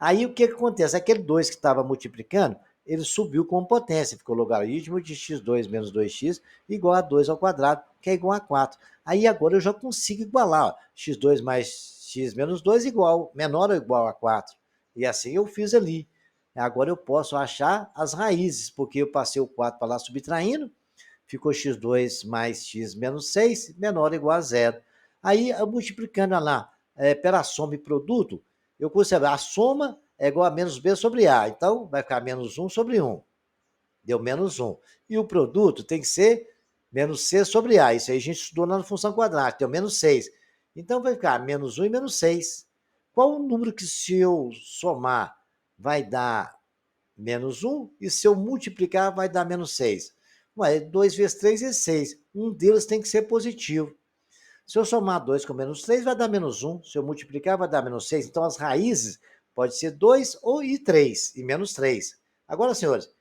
Aí, o que acontece? Aquele 2 que estava multiplicando, ele subiu com potência, ficou logaritmo de x2 menos 2x igual a 2 ao quadrado, que é igual a 4. Aí agora eu já consigo igualar, ó, x2 mais x menos 2 igual, menor ou igual a 4. E assim eu fiz ali. Agora eu posso achar as raízes, porque eu passei o 4 para lá subtraindo, ficou x2 mais x menos 6, menor ou igual a 0. Aí, multiplicando lá pela soma e produto, eu consigo, a soma é igual a menos b sobre a. Então, vai ficar menos 1 sobre 1. Deu menos 1. E o produto tem que ser menos c sobre a. Isso aí a gente estudou lá na função quadrática. Deu menos 6. Então, vai ficar menos 1 e menos 6. Qual o número que, se eu somar, vai dar menos 1? E se eu multiplicar, vai dar menos 6? Ué, 2 vezes 3 é 6. Um deles tem que ser positivo. Se eu somar 2 com menos 3, vai dar menos 1. Se eu multiplicar, vai dar menos 6. Então, as raízes pode ser 2 ou e 3, e menos 3. Agora, senhores,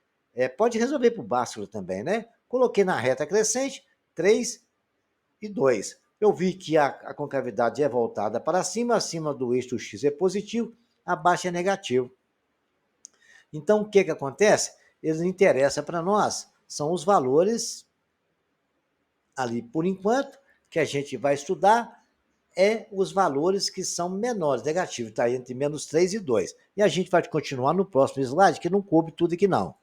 pode resolver para o Bhaskara também, né? Coloquei na reta crescente 3 e 2. Eu vi que a concavidade é voltada para cima, acima do eixo x é positivo, abaixo é negativo. Então, o que acontece? Ele interessa para nós, são os valores ali, por enquanto, que a gente vai estudar, os valores que são menores, negativos, está entre menos 3 e 2. E a gente vai continuar no próximo slide, que não coube tudo aqui não.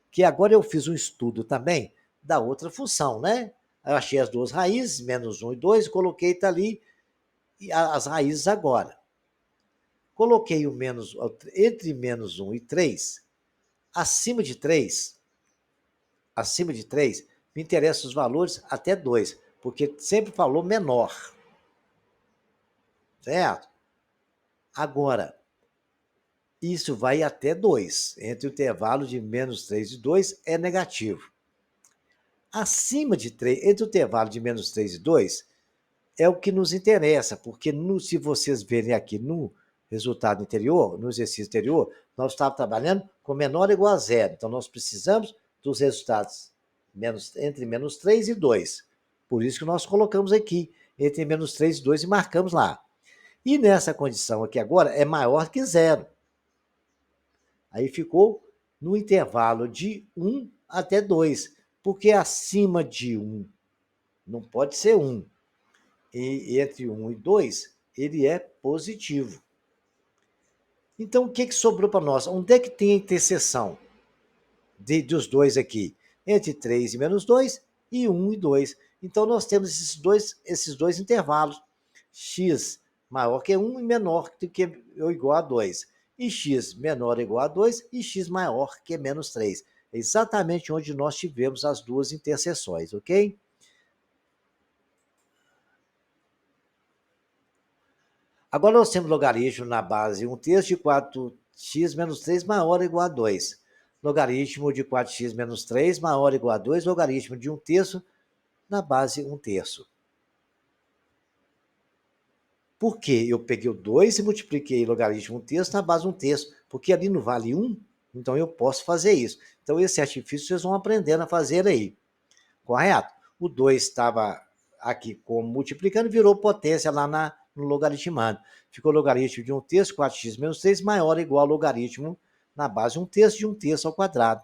Que agora eu fiz um estudo também da outra função, né? Eu achei as duas raízes, menos 1 e 2, coloquei tá ali as raízes agora. Coloquei o menos, entre menos 1 e 3, acima de 3, me interessam os valores até 2, porque sempre falou menor. Certo? Agora, isso vai até 2. Entre o intervalo de menos 3 e 2 é negativo. Acima de 3, entre o intervalo de menos 3 e 2, é o que nos interessa, porque se vocês verem aqui no resultado anterior, no exercício anterior, nós estávamos trabalhando com menor ou igual a 0. Então, nós precisamos dos resultados entre menos 3 e 2. Por isso que nós colocamos aqui, entre menos 3 e 2, e marcamos lá. E nessa condição aqui agora, é maior que 0. Aí ficou no intervalo de 1 até 2, porque acima de 1 não pode ser 1. E entre 1 e 2 ele é positivo. Então, o que sobrou para nós? Onde é que tem a interseção dos dois aqui? Entre 3 e menos 2 e 1 e 2. Então, nós temos esses dois intervalos. X maior que 1 e menor do que ou igual a 2. E x menor ou igual a 2 e x maior que menos 3. É exatamente onde nós tivemos as duas interseções, ok? Agora nós temos logaritmo na base 1/3 de 4x menos 3 maior ou igual a 2. Logaritmo de 4x menos 3 maior ou igual a 2, logaritmo de 1/3 na base 1/3. Por quê? Eu peguei o 2 e multipliquei logaritmo 1/3 na base 1/3, porque ali não vale 1, então eu posso fazer isso. Então esse artifício vocês vão aprendendo a fazer aí, correto? O 2 estava aqui como multiplicando, virou potência lá no logaritmando. Ficou logaritmo de 1/3, 4x menos 3, maior ou igual ao logaritmo na base 1/3 de 1/3 ao quadrado.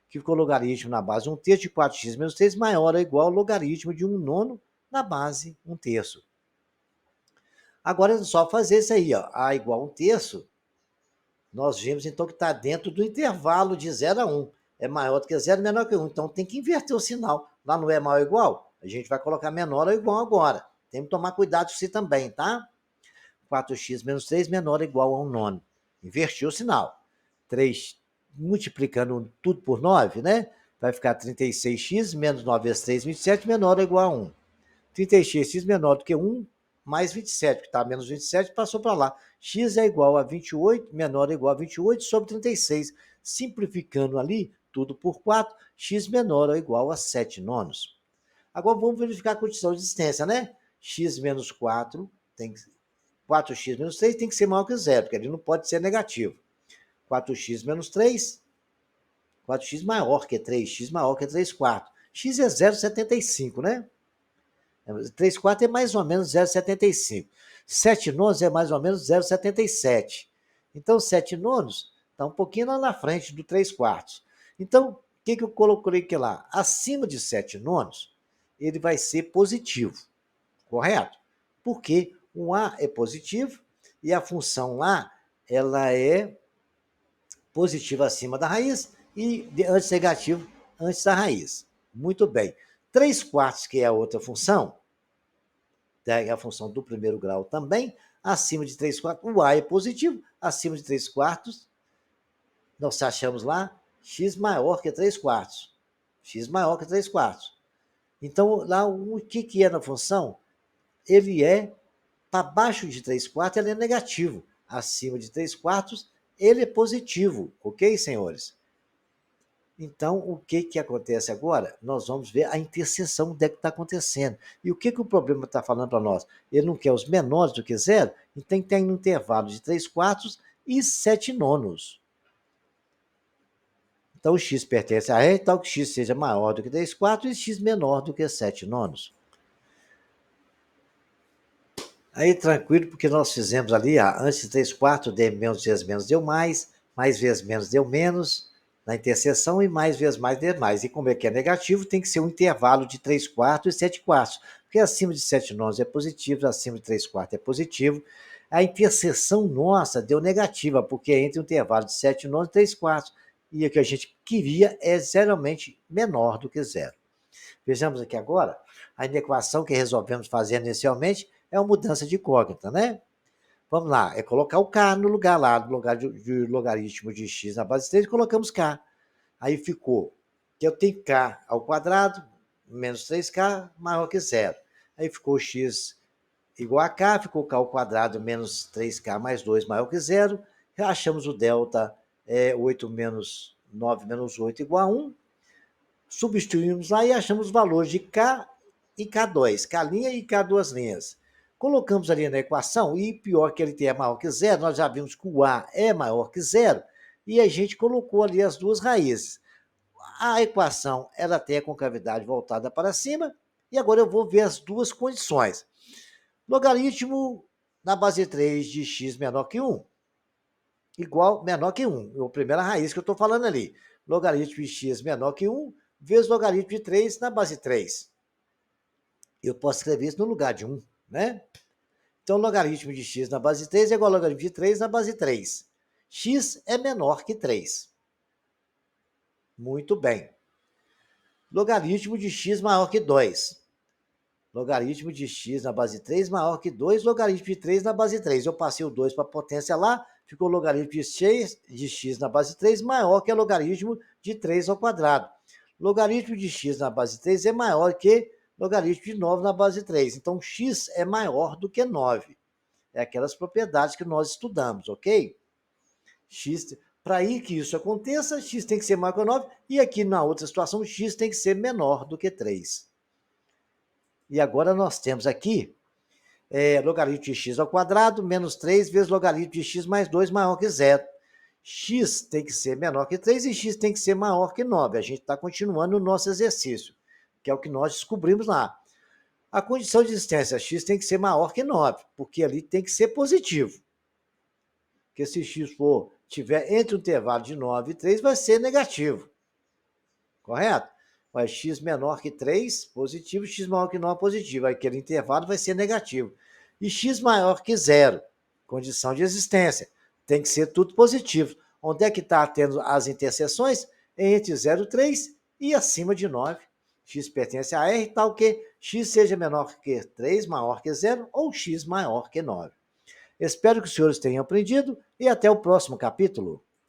Que ficou logaritmo na base 1/3 de 4x menos 3, maior ou igual ao logaritmo de 1/9 na base 1/3. Agora é só fazer isso aí, ó. A igual a 1/3, nós vimos então que está dentro do intervalo de 0 a 1. É maior do que 0 e menor que 1. Então tem que inverter o sinal. Lá não é maior ou igual? A gente vai colocar menor ou igual agora. Tem que tomar cuidado com isso também, tá? 4x menos 3 menor ou igual a 1/9. Invertiu o sinal. 3 multiplicando tudo por 9, né? Vai ficar 36x menos 9 vezes 3, 27, menor ou igual a 1. 36x menor do que 1, mais 27, que está menos 27, passou para lá. X é igual a 28, menor ou igual a 28 sobre 36. Simplificando ali, tudo por 4, x menor ou igual a 7 nonos. Agora vamos verificar a condição de existência, né? X menos 4, 4x menos 3 tem que ser maior que 0, porque ele não pode ser negativo. 4x menos 3, 4x maior que 3, x maior que 3 quartos. X é 0,75, né? 3 quartos é mais ou menos 0,75. 7 nonos é mais ou menos 0,77. Então, 7 nonos está um pouquinho lá na frente do 3 quartos. Então, o que eu coloquei aqui lá? Acima de 7 nonos, ele vai ser positivo, correto? Porque o A é positivo e a função A, ela é positiva acima da raiz e antes negativo antes da raiz. Muito bem. 3 quartos, que é a outra função, a função do primeiro grau também, acima de 3 quartos, o A é positivo, acima de 3 quartos, nós achamos lá x maior que 3 quartos. X maior que 3 quartos. Então, lá o que é na função? Ele é, para baixo de 3 quartos, ele é negativo. Acima de 3 quartos, ele é positivo. Ok, senhores? Então, o que acontece agora? Nós vamos ver a interseção do que está acontecendo. E o que o problema está falando para nós? Ele não quer os menores do que 0, então tem que ter um intervalo de 3 quartos e 7 nonos. Então, o x pertence a R, tal que x seja maior do que 3 quartos e x menor do que 7 nonos. Aí, tranquilo, porque nós fizemos ali, antes de 3 quartos, d menos vezes menos deu mais vezes menos deu menos, na interseção, e mais vezes mais deu mais. E como é que é negativo, tem que ser um intervalo de 3 quartos e 7 quartos, porque acima de 7 nonos é positivo, acima de 3 quartos é positivo. A interseção nossa deu negativa, porque é entre um intervalo de 7 nonos e 3 quartos, e o que a gente queria é geralmente menor do que 0. Vejamos aqui agora, a equação que resolvemos fazer inicialmente é uma mudança de incógnita, né? Vamos lá, é colocar o k no lugar lá, no lugar de logaritmo de x na base 3, colocamos k. Aí ficou que eu tenho k ao quadrado menos 3k maior que 0. Aí ficou x igual a k, ficou k ao quadrado menos 3k mais 2 maior que 0. Achamos o delta 8 menos 9 menos 8 igual a 1. Substituímos lá e achamos os valores de k e K2, K' e K2'. Colocamos ali na equação, e pior que ele é maior que 0, nós já vimos que o A é maior que 0, e a gente colocou ali as duas raízes. A equação, ela tem a concavidade voltada para cima, e agora eu vou ver as duas condições. Logaritmo na base 3 de x menor que 1, igual menor que 1, a primeira raiz que eu estou falando ali. Logaritmo de x menor que 1, vezes logaritmo de 3 na base 3. Eu posso escrever isso no lugar de 1, né? Então, logaritmo de x na base 3 é igual a logaritmo de 3 na base 3. X é menor que 3. Muito bem. Logaritmo de x maior que 2. Logaritmo de x na base 3 maior que 2, logaritmo de 3 na base 3. Eu passei o 2 para a potência lá, ficou logaritmo de x na base 3 maior que o logaritmo de 3 ao quadrado. Logaritmo de x na base 3 é maior que logaritmo de 9 na base 3. Então, x é maior do que 9. É aquelas propriedades que nós estudamos, ok? X, para que isso aconteça, x tem que ser maior que 9, e aqui na outra situação, x tem que ser menor do que 3. E agora nós temos aqui logaritmo de x ao quadrado menos 3 vezes logaritmo de x mais 2 maior que 0. X tem que ser menor que 3 e x tem que ser maior que 9. A gente está continuando o nosso exercício, que é o que nós descobrimos lá. A condição de existência x tem que ser maior que 9, porque ali tem que ser positivo. Porque se x tiver entre o intervalo de 9 e 3, vai ser negativo. Correto? Mas x menor que 3, positivo, x maior que 9, positivo. Aquele intervalo vai ser negativo. E x maior que 0, condição de existência. Tem que ser tudo positivo. Onde é que está tendo as interseções? Entre 0 e 3 e acima de 9. X pertence a R, tal que x seja menor que 3, maior que 0, ou x maior que 9. Espero que os senhores tenham aprendido e até o próximo capítulo.